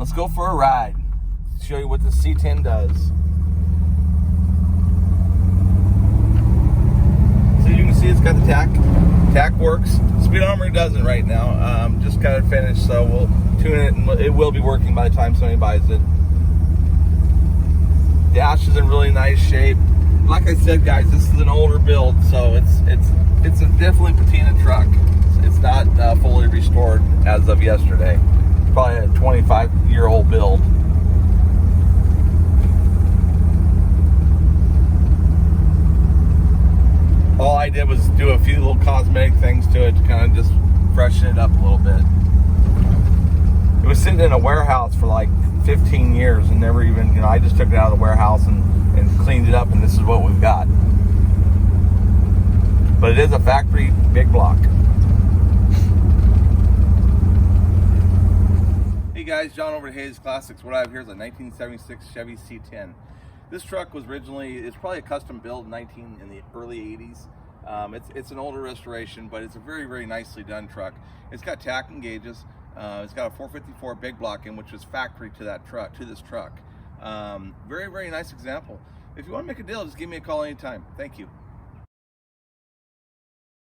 let's go for a ride. Show you what the C10 does. So you can see it's got the tack. Tack works. Speedometer doesn't right now. Just got it finished, so we'll tune it, and it will be working by the time somebody buys it. Dash is in really nice shape. Like I said, guys, this is an older build, so it's a definitely patina truck. It's not fully restored as of yesterday. Probably a 25-year-old build. All I did was do a few little cosmetic things to it to kind of just freshen it up a little bit. It was sitting in a warehouse for like 15 years and never even, you know, I just took it out of the warehouse and cleaned it up, and this is what we've got. But it is a factory big block. Hey guys, John over at Hayes Classics. What I have here is a 1976 Chevy C10. This truck was originally, it's probably a custom build in the early 80s. It's an older restoration, but it's a very, very nicely done truck. It's got tack and gauges. It's got a 454 big block in, which is factory to that truck, to this truck. Very, very nice example. If you want to make a deal, just give me a call anytime. Thank you.